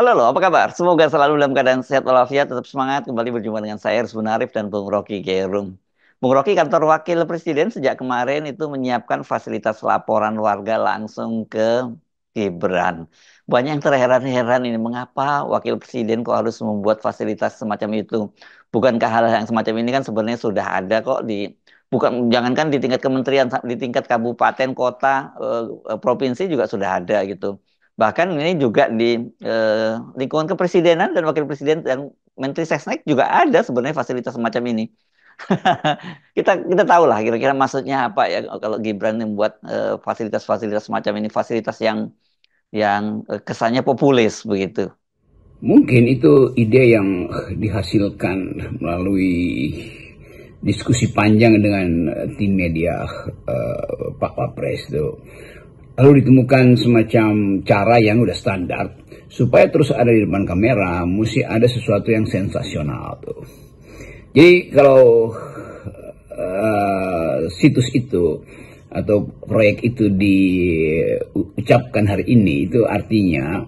Halo, apa kabar? Semoga selalu dalam keadaan sehat walafiat, tetap semangat. Kembali berjumpa dengan saya, Rizwan Arif dan Bung Rocky Gerung. Bung Rocky, kantor Wakil Presiden sejak kemarin itu menyiapkan fasilitas laporan warga langsung ke Gibran. Banyak yang terheran-heran ini, mengapa Wakil Presiden kok harus membuat fasilitas semacam itu? Bukankah hal yang semacam ini kan sebenarnya sudah ada kok bukan jangankan di tingkat kementerian, di tingkat kabupaten, kota, provinsi juga sudah ada gitu. Bahkan ini juga di lingkungan kepresidenan dan wakil presiden dan Menteri Sesnek juga ada sebenarnya fasilitas semacam ini. Kita tahu lah kira-kira maksudnya apa ya kalau Gibran membuat fasilitas-fasilitas semacam ini, fasilitas yang kesannya populis begitu. Mungkin itu ide yang dihasilkan melalui diskusi panjang dengan tim media Pak Wapres itu. Lalu ditemukan semacam cara yang udah standar supaya terus ada di depan kamera, mesti ada sesuatu yang sensasional tuh. Jadi kalau situs itu atau proyek itu diucapkan hari ini, itu artinya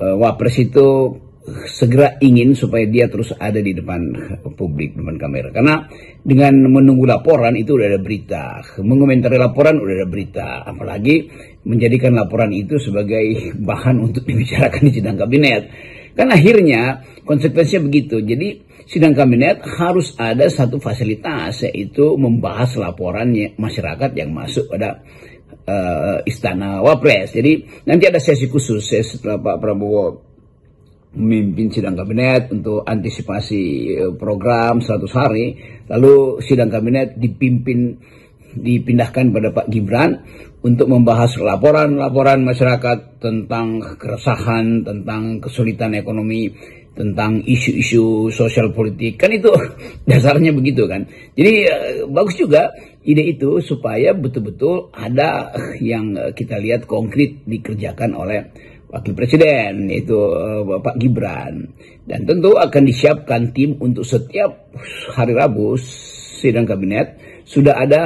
Wapres itu segera ingin supaya dia terus ada di depan publik, depan kamera. Karena dengan menunggu laporan itu udah ada berita, mengomentari laporan udah ada berita, apalagi menjadikan laporan itu sebagai bahan untuk dibicarakan di sidang kabinet. Kan akhirnya konsekuensinya begitu. Jadi sidang kabinet harus ada satu fasilitas, yaitu membahas laporannya masyarakat yang masuk pada istana Wapres. Jadi nanti ada sesi khusus setelah Pak Prabowo memimpin sidang kabinet untuk antisipasi program 100 hari, lalu sidang kabinet dipindahkan pada Pak Gibran untuk membahas laporan-laporan masyarakat tentang keresahan, tentang kesulitan ekonomi, tentang isu-isu sosial politik. Kan itu dasarnya begitu kan. Jadi bagus juga ide itu supaya betul-betul ada yang kita lihat konkret dikerjakan oleh Wakil Presiden, yaitu Bapak Gibran. Dan tentu akan disiapkan tim untuk setiap hari Rabu sidang kabinet sudah ada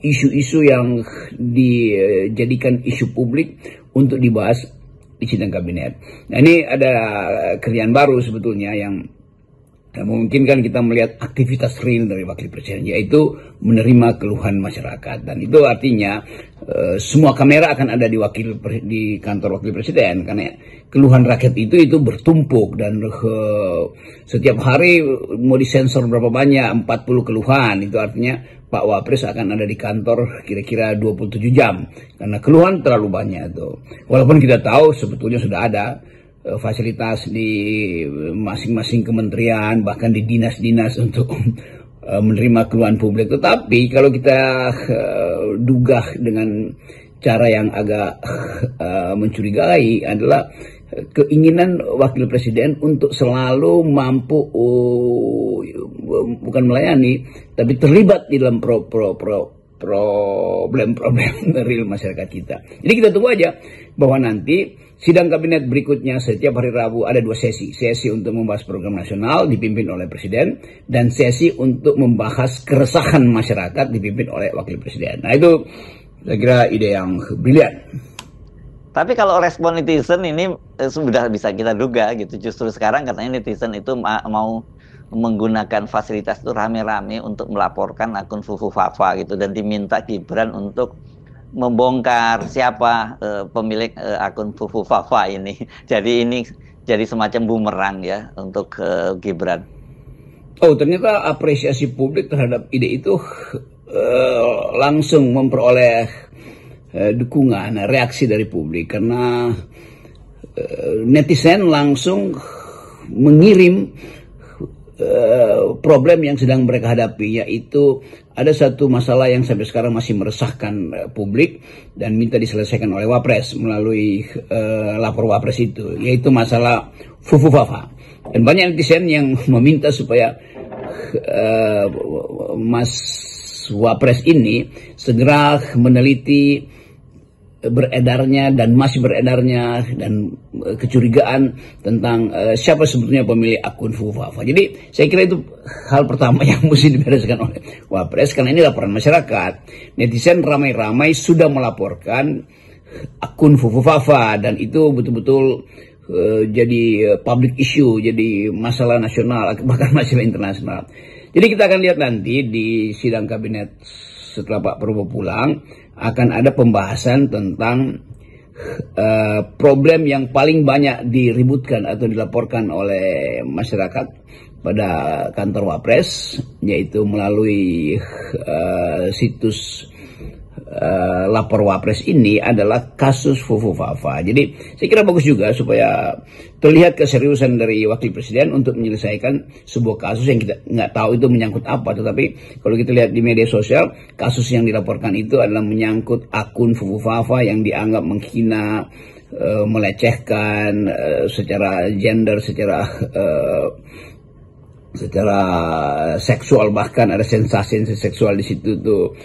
isu-isu yang dijadikan isu publik untuk dibahas di sidang kabinet. Nah, ini ada kerjaan baru sebetulnya yang memungkinkan kita melihat aktivitas real dari Wakil Presiden, yaitu menerima keluhan masyarakat. Dan itu artinya semua kamera akan ada di kantor Wakil Presiden, karena keluhan rakyat itu bertumpuk dan setiap hari mau disensor berapa banyak, 40 keluhan. Itu artinya Pak Wapres akan ada di kantor kira-kira 27 jam karena keluhan terlalu banyak tuh. Walaupun kita tahu sebetulnya sudah ada fasilitas di masing-masing kementerian, bahkan di dinas-dinas untuk menerima keluhan publik. Tetapi kalau kita duga dengan cara yang agak mencurigai adalah keinginan Wakil Presiden untuk selalu mampu bukan melayani, tapi terlibat di dalam problem-problem real masyarakat kita. Jadi kita tunggu aja bahwa nanti sidang kabinet berikutnya setiap hari Rabu ada 2 sesi. Sesi untuk membahas program nasional dipimpin oleh Presiden, dan sesi untuk membahas keresahan masyarakat dipimpin oleh Wakil Presiden. Nah, itu saya kira ide yang brilian. Tapi kalau respon netizen ini sudah bisa kita duga gitu. Justru sekarang katanya netizen itu mau menggunakan fasilitas itu rame-rame untuk melaporkan akun Fufu Fafa gitu, dan diminta Gibran untuk membongkar siapa pemilik akun Fufu Fafa ini. Jadi ini jadi semacam bumerang ya untuk Gibran. Oh, ternyata apresiasi publik terhadap ide itu langsung memperoleh dukungan, reaksi dari publik, karena netizen langsung mengirim problem yang sedang mereka hadapi, yaitu ada satu masalah yang sampai sekarang masih meresahkan publik dan minta diselesaikan oleh Wapres melalui lapor Wapres itu, yaitu masalah Fufu Fafa. Dan banyak netizen yang meminta supaya Mas Wapres ini segera meneliti beredarnya dan masih beredarnya dan kecurigaan tentang siapa sebetulnya pemilik akun Fufu Fafa. Jadi saya kira itu hal pertama yang mesti dibereskan oleh Wapres, karena ini laporan masyarakat. Netizen ramai-ramai sudah melaporkan akun Fufu Fafa, dan itu betul-betul jadi public issue, jadi masalah nasional, bahkan masalah internasional. Jadi kita akan lihat nanti di sidang kabinet setelah Pak Prabowo pulang, akan ada pembahasan tentang problem yang paling banyak diributkan atau dilaporkan oleh masyarakat pada kantor Wapres, yaitu melalui situs lapor Wapres ini adalah kasus Fufu Fafa. Jadi saya kira bagus juga supaya terlihat keseriusan dari Wakil Presiden untuk menyelesaikan sebuah kasus yang kita nggak tahu itu menyangkut apa. Tetapi kalau kita lihat di media sosial, kasus yang dilaporkan itu adalah menyangkut akun Fufu Fafa yang dianggap menghina, melecehkan secara gender, secara seksual, bahkan ada sensasi seksual di situ tuh.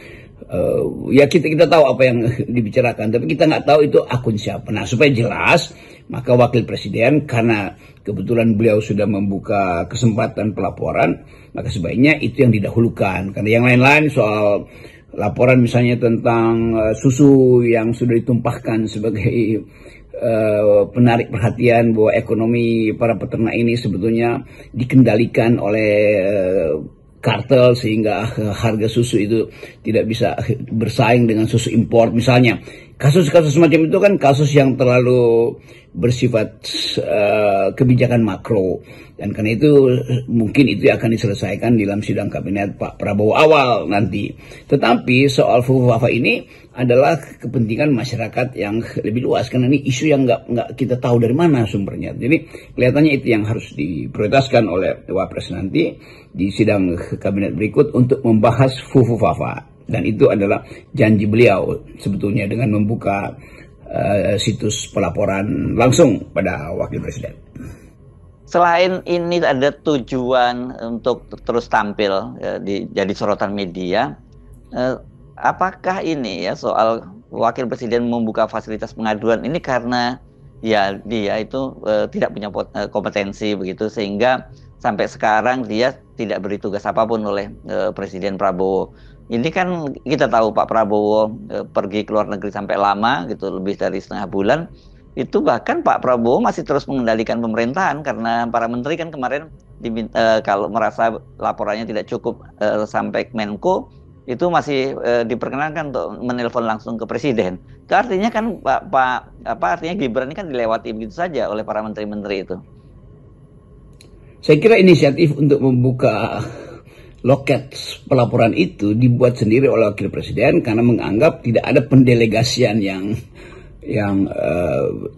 Ya kita tahu apa yang dibicarakan, tapi kita nggak tahu itu akun siapa. Nah, supaya jelas, maka Wakil Presiden, karena kebetulan beliau sudah membuka kesempatan pelaporan, maka sebaiknya itu yang didahulukan. Karena yang lain-lain soal laporan misalnya tentang susu yang sudah ditumpahkan sebagai penarik perhatian bahwa ekonomi para peternak ini sebetulnya dikendalikan oleh kartel sehingga harga susu itu tidak bisa bersaing dengan susu impor misalnya. Kasus-kasus semacam itu kan kasus yang terlalu bersifat kebijakan makro, dan karena itu mungkin itu akan diselesaikan dalam sidang kabinet Pak Prabowo awal nanti. Tetapi soal Fufu Fafa ini adalah kepentingan masyarakat yang lebih luas, karena ini isu yang nggak kita tahu dari mana sumbernya. Jadi kelihatannya itu yang harus diprioritaskan oleh Wapres nanti di sidang kabinet berikut untuk membahas Fufu Fafa. Dan itu adalah janji beliau sebetulnya dengan membuka situs pelaporan langsung pada Wakil Presiden. Selain ini ada tujuan untuk terus tampil jadi sorotan media, apakah ini ya soal Wakil Presiden membuka fasilitas pengaduan ini karena ya dia itu tidak punya kompetensi begitu, sehingga sampai sekarang dia tidak beri tugas apapun oleh Presiden Prabowo. Ini kan kita tahu Pak Prabowo pergi ke luar negeri sampai lama gitu, lebih dari setengah bulan. Itu bahkan Pak Prabowo masih terus mengendalikan pemerintahan, karena para menteri kan kemarin kalau merasa laporannya tidak cukup sampai Menko, itu masih diperkenankan untuk menelpon langsung ke Presiden. Itu artinya kan artinya Gibran ini kan dilewati begitu saja oleh para menteri-menteri itu. Saya kira inisiatif untuk membuka loket pelaporan itu dibuat sendiri oleh Wakil Presiden karena menganggap tidak ada pendelegasian yang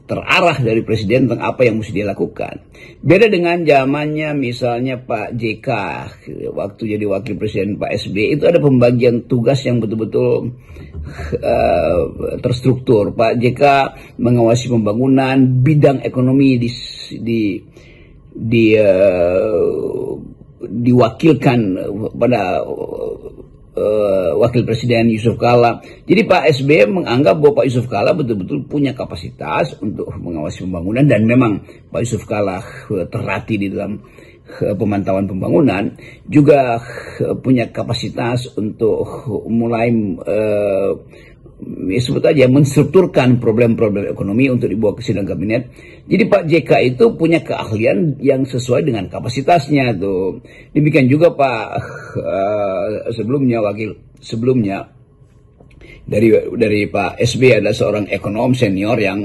terarah dari Presiden tentang apa yang mesti dilakukan. Beda dengan zamannya misalnya Pak JK waktu jadi Wakil Presiden Pak SBY, itu ada pembagian tugas yang betul-betul terstruktur. Pak JK mengawasi pembangunan, bidang ekonomi diwakilkan pada Wakil Presiden Yusuf Kala. Jadi Pak SBY menganggap bahwa Pak Yusuf Kala betul-betul punya kapasitas untuk mengawasi pembangunan, dan memang Pak Yusuf Kala terlatih di dalam pemantauan pembangunan, juga punya kapasitas untuk mulai sebut aja menstrukturkan problem-problem ekonomi untuk dibawa ke sidang kabinet. Jadi Pak JK itu punya keahlian yang sesuai dengan kapasitasnya tuh. Demikian juga Pak sebelumnya dari Pak SBY ada seorang ekonom senior yang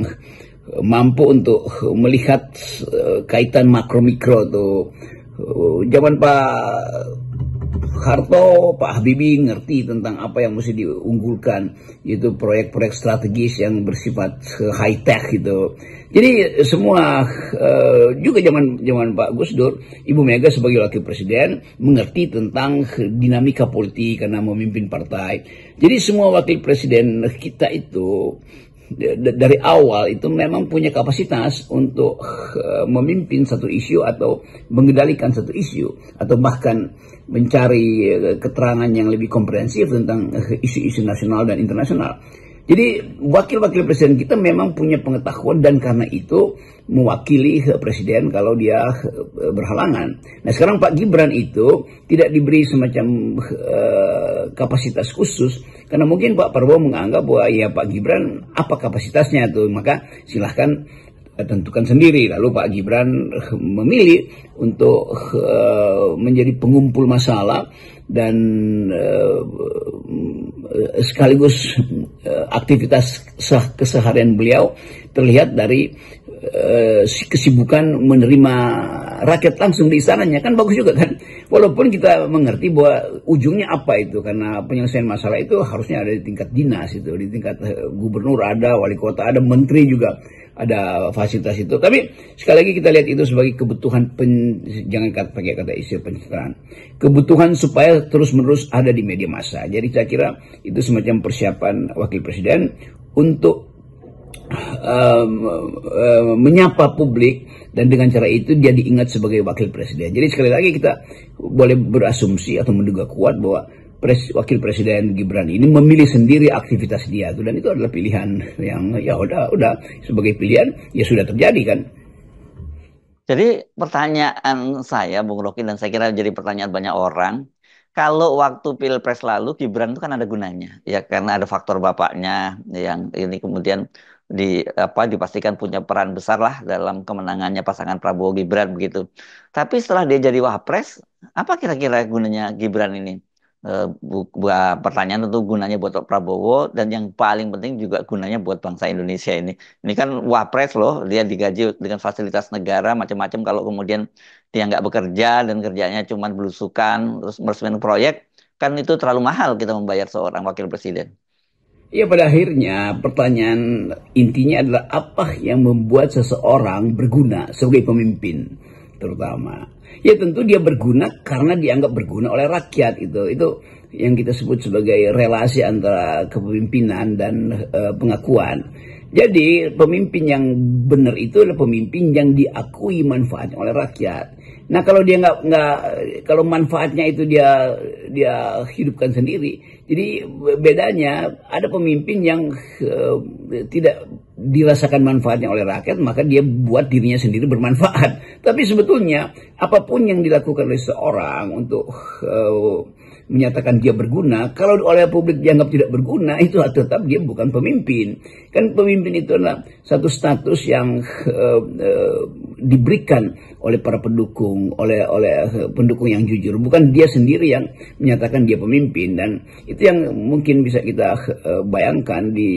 mampu untuk melihat kaitan makro mikro tuh. Zaman Pak Harto, Pak Habibie ngerti tentang apa yang mesti diunggulkan, yaitu proyek-proyek strategis yang bersifat high tech gitu. Jadi semua juga zaman Pak Gus Dur, Ibu Mega sebagai Wakil Presiden mengerti tentang dinamika politik karena memimpin partai. Jadi semua Wakil Presiden kita itu dari awal itu memang punya kapasitas untuk memimpin satu isu atau mengendalikan satu isu, atau bahkan mencari keterangan yang lebih komprehensif tentang isu-isu nasional dan internasional. Jadi wakil-wakil presiden kita memang punya pengetahuan, dan karena itu mewakili presiden kalau dia berhalangan. Nah sekarang Pak Gibran itu tidak diberi semacam kapasitas khusus, karena mungkin Pak Prabowo menganggap bahwa ya Pak Gibran apa kapasitasnya tuh, maka silahkan tentukan sendiri. Lalu Pak Gibran memilih untuk menjadi pengumpul masalah dan sekaligus aktivitas keseharian beliau terlihat dari kesibukan menerima rakyat langsung di istananya. Kan bagus juga kan, walaupun kita mengerti bahwa ujungnya apa itu, karena penyelesaian masalah itu harusnya ada di tingkat dinas, itu di tingkat gubernur ada, wali kota ada, menteri juga ada fasilitas itu. Tapi sekali lagi kita lihat itu sebagai kebutuhan, jangan pakai kata istilah pencitraan, kebutuhan supaya terus menerus ada di media massa. Jadi saya kira itu semacam persiapan wakil presiden untuk menyapa publik, dan dengan cara itu dia diingat sebagai wakil presiden. Jadi sekali lagi kita boleh berasumsi atau menduga kuat bahwa wakil presiden Gibran ini memilih sendiri aktivitas dia itu, dan itu adalah pilihan yang ya udah sebagai pilihan ya sudah terjadi kan. Jadi pertanyaan saya, Bung Rocky, dan saya kira jadi pertanyaan banyak orang, kalau waktu Pilpres lalu Gibran itu kan ada gunanya, ya karena ada faktor bapaknya yang ini kemudian dipastikan punya peran besar lah dalam kemenangannya pasangan Prabowo Gibran begitu. Tapi setelah dia jadi Wapres, apa kira-kira gunanya Gibran ini? Pertanyaan tentu gunanya buat Pak Prabowo, dan yang paling penting juga gunanya buat bangsa Indonesia ini. Ini kan Wapres loh, dia digaji dengan fasilitas negara macam-macam. Kalau kemudian dia nggak bekerja dan kerjanya cuma belusukan terus meresmikan proyek, kan itu terlalu mahal kita membayar seorang wakil presiden. Ya, pada akhirnya pertanyaan intinya adalah apa yang membuat seseorang berguna sebagai pemimpin terutama. Ya tentu dia berguna karena dianggap berguna oleh rakyat. Itu yang kita sebut sebagai relasi antara kepemimpinan dan pengakuan. Jadi pemimpin yang benar itu adalah pemimpin yang diakui manfaatnya oleh rakyat. Nah kalau dia kalau manfaatnya itu dia hidupkan sendiri. Jadi bedanya ada pemimpin yang tidak dirasakan manfaatnya oleh rakyat, maka dia buat dirinya sendiri bermanfaat. Tapi sebetulnya apapun yang dilakukan oleh seorang untuk menyatakan dia berguna, kalau oleh publik dianggap tidak berguna, itu tetap dia bukan pemimpin. Kan pemimpin itu adalah satu status yang diberikan oleh para pendukung, oleh pendukung yang jujur, bukan dia sendiri yang menyatakan dia pemimpin. Dan itu yang mungkin bisa kita bayangkan di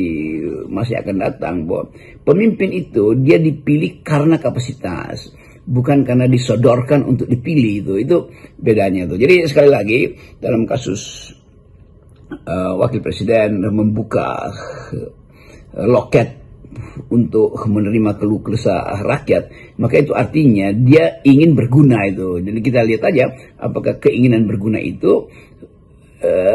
masa yang akan datang, bahwa pemimpin itu dia dipilih karena kapasitas, bukan karena disodorkan untuk dipilih. Itu bedanya tuh. Jadi sekali lagi dalam kasus wakil presiden membuka loket untuk menerima keluh kesah rakyat, maka itu artinya dia ingin berguna itu. Jadi kita lihat aja apakah keinginan berguna itu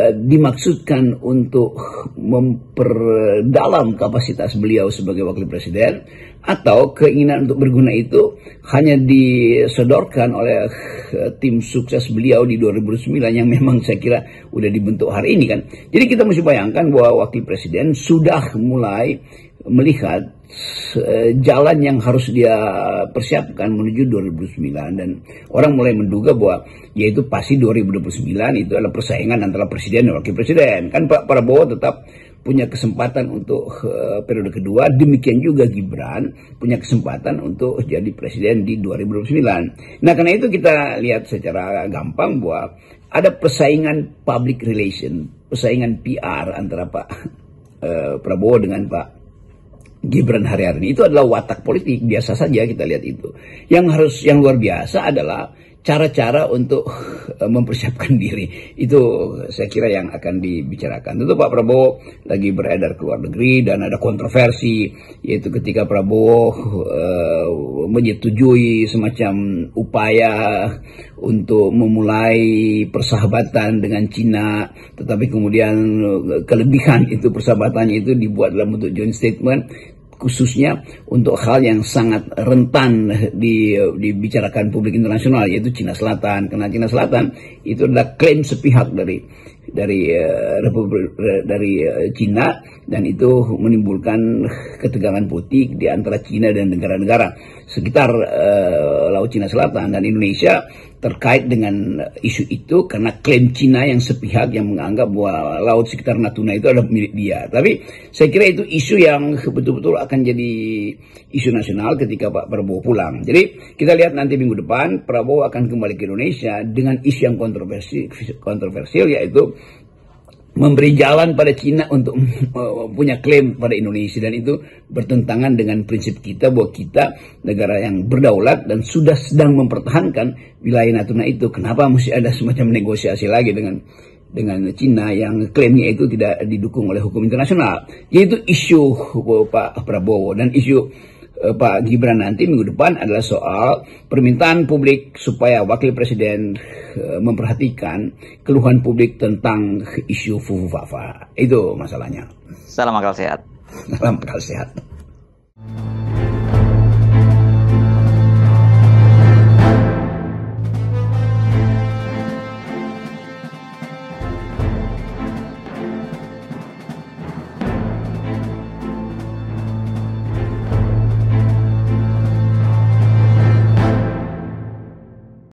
dimaksudkan untuk memperdalam kapasitas beliau sebagai wakil presiden, atau keinginan untuk berguna itu hanya disodorkan oleh tim sukses beliau di 2009 yang memang saya kira udah dibentuk hari ini kan. Jadi kita mesti bayangkan bahwa wakil presiden sudah mulai melihat jalan yang harus dia persiapkan menuju 2009, dan orang mulai menduga bahwa yaitu pasti 2029 itu adalah persaingan antara presiden dan wakil presiden. Kan Pak Prabowo tetap punya kesempatan untuk periode kedua, demikian juga Gibran punya kesempatan untuk jadi presiden di 2029. Nah karena itu kita lihat secara gampang bahwa ada persaingan public relation, persaingan PR antara Pak Prabowo dengan Pak Gibran hari-hari ini. Itu adalah watak politik biasa saja, kita lihat itu. Yang luar biasa adalah cara-cara untuk mempersiapkan diri. Itu saya kira yang akan dibicarakan. Tentu Pak Prabowo lagi beredar ke luar negeri dan ada kontroversi, yaitu ketika Prabowo menyetujui semacam upaya untuk memulai persahabatan dengan Cina, tetapi kemudian kelebihan itu persahabatannya itu dibuat dalam bentuk joint statement, khususnya untuk hal yang sangat rentan dibicarakan publik internasional, yaitu Cina Selatan. Karena Cina Selatan itu adalah klaim sepihak dari Cina, dan itu menimbulkan ketegangan politik di antara Cina dan negara-negara. sekitar Laut Cina Selatan dan Indonesia terkait dengan isu itu karena klaim Cina yang sepihak yang menganggap bahwa laut sekitar Natuna itu adalah milik dia. Tapi saya kira itu isu yang betul-betul akan jadi isu nasional ketika Pak Prabowo pulang. Jadi kita lihat nanti minggu depan Prabowo akan kembali ke Indonesia dengan isu yang kontroversial yaitu memberi jalan pada Cina untuk punya klaim pada Indonesia, dan itu bertentangan dengan prinsip kita bahwa kita negara yang berdaulat dan sudah sedang mempertahankan wilayah Natuna itu. Kenapa mesti ada semacam negosiasi lagi dengan Cina yang klaimnya itu tidak didukung oleh hukum internasional? Yaitu isu Pak Prabowo, dan isu Pak Gibran nanti minggu depan adalah soal permintaan publik supaya wakil presiden memperhatikan keluhan publik tentang isu Fufu-Fafa. Itu masalahnya. Salam akal sehat. Salam akal sehat.